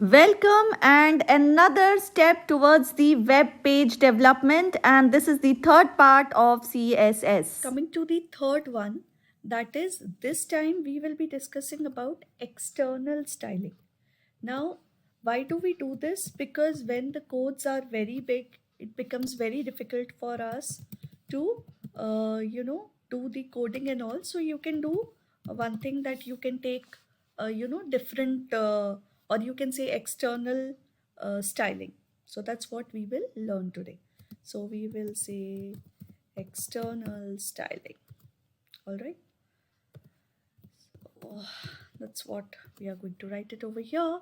Welcome and another step towards the web page development, and this is the third part of CSS. Coming to the third one, that is, this time we will be discussing about external styling. Now, why do we do this? Because when the codes are very big, it becomes very difficult for us to, do the coding and all. So you can do one thing, that you can take, different, or you can say external styling. So that's what we will learn today. So we will say external styling. All right. So that's what we are going to write it over here.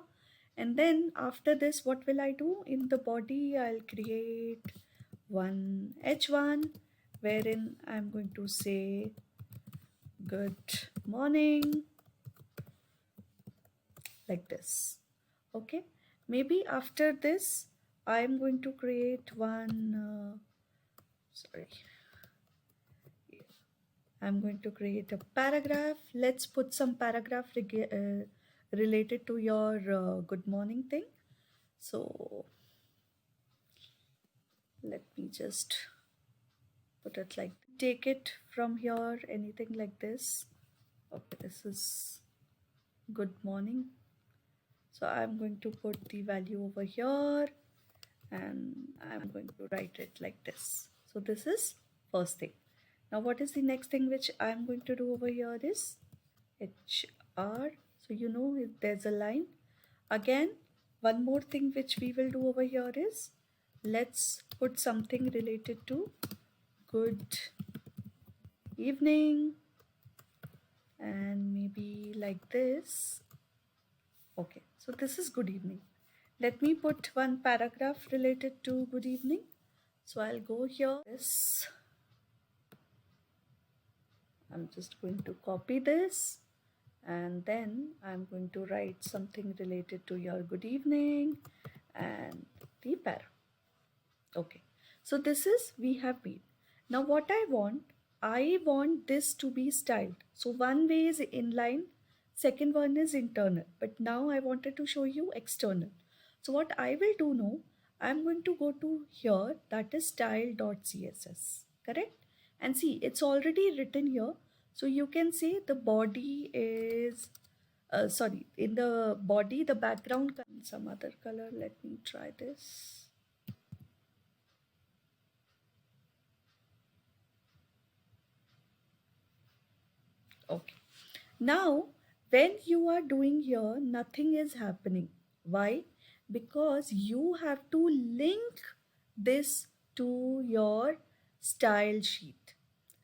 And then after this, what will I do? In the body, I'll create one h1 wherein I'm going to say good morning, like this. Okay. Maybe after this, I'm going to create one, I'm going to create a paragraph. Let's put some paragraph related to your good morning thing. So let me just put it like, take it from here, anything like this. Okay, this is good morning. So I'm going to put the value over here and I'm going to write it like this. So this is first thing. Now what is the next thing which I'm going to do over here is HR. So you know there's a line. Again, one more thing which we will do over here is, let's put something related to good evening and maybe like this. Okay, so this is good evening. Let me put one paragraph related to good evening. So I'll go here. This, I'm just going to copy this and then I'm going to write something related to your good evening and the para. Okay, so this is, we have made. Now what I want this to be styled. So one way is inline, second one is internal, but now I wanted to show you external. So what I will do now, I'm going to go to here, that is style.css, correct? And see, it's already written here. So you can say the body is, in the body, the background, some other color. Let me try this. Okay. Now, when you are doing here, nothing is happening. Why? Because you have to link this to your style sheet.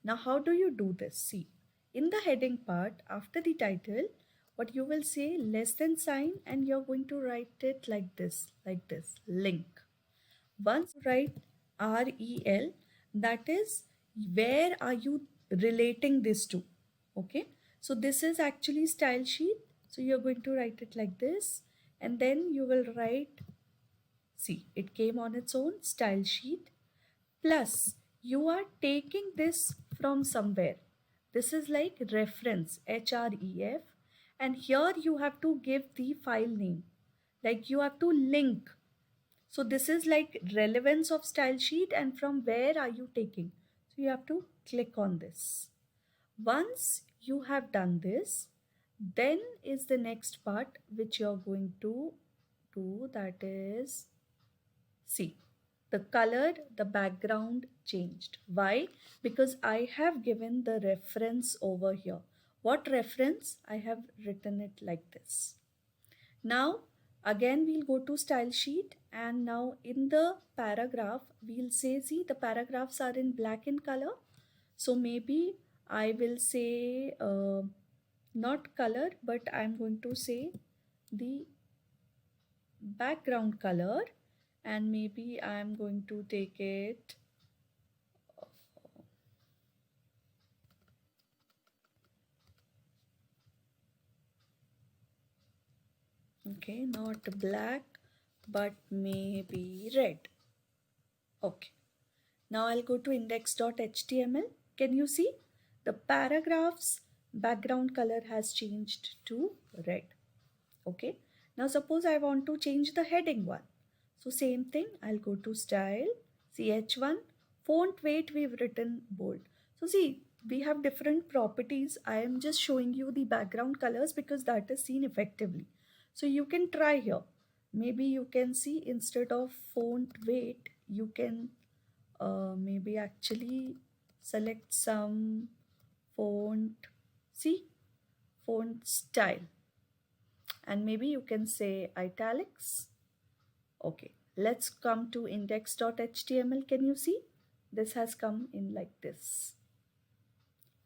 Now, how do you do this? See, in the heading part, after the title, what you will say, less than sign, and you're going to write it like this, link. Once you write REL, that is, where are you relating this to? Okay, so this is actually style sheet. So you're going to write it like this, and then you will write, see, it came on its own, style sheet, plus you are taking this from somewhere. This is like reference, href, and here you have to give the file name, like you have to link. So this is like relevance of style sheet, and from where are you taking? So you have to click on this. Once you have done this, then is the next part which you're going to do, that is, see, the color, the background changed. Why? Because I have given the reference over here. What reference? I have written it like this. Now again we'll go to style sheet, and now in the paragraph we'll say, see, the paragraphs are in black in color. So maybe I will say not color, but I'm going to say the background color, and maybe I'm going to take it okay, not black, but maybe red. Okay, now I'll go to index.html. Can you see the paragraph's background color has changed to red? Okay, Now suppose I want to change the heading one. So same thing, I'll go to style, ch1, font weight we've written bold. So see, we have different properties. I am just showing you the background colors because that is seen effectively. So you can try here. Maybe you can see instead of font weight, you can maybe actually select some font, see, font style, and maybe you can say italics. Okay, let's come to index.html. Can you see? This has come in like this.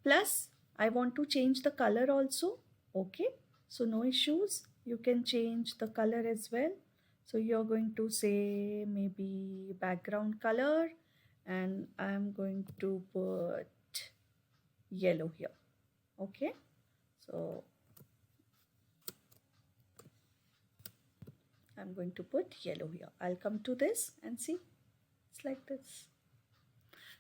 Plus, I want to change the color also. Okay, so no issues. You can change the color as well. So you're going to say maybe background color, and I'm going to put yellow here. Okay, so I'm going to put yellow here. I'll come to this and see. It's like this.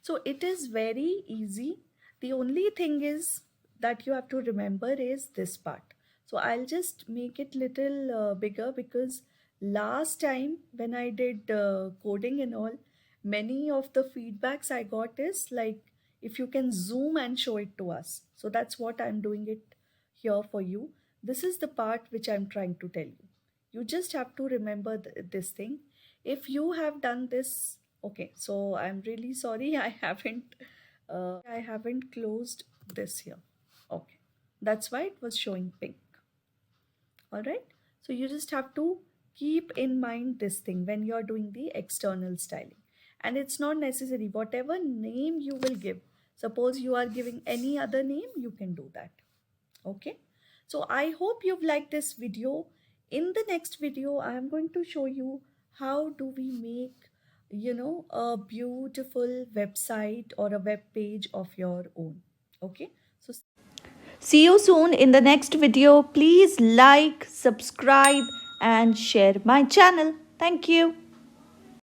So it is very easy. The only thing is that you have to remember is this part. So I'll just make it little bigger because last time when I did coding and all, many of the feedbacks I got is like if you can zoom and show it to us. So that's what I'm doing it here for you. This is the part which I'm trying to tell you. You just have to remember this thing. If you have done this, okay, so I'm really sorry. I haven't closed this here. Okay, that's why it was showing pink. All right, so you just have to keep in mind this thing when you're doing the external styling, and it's not necessary whatever name you will give. Suppose you are giving any other name, you can do that. Okay, so I hope you've liked this video. In the next video, I am going to show you how do we make a beautiful website or a web page of your own. Okay, so See you soon in the next video. Please like, subscribe, and share my channel. Thank you.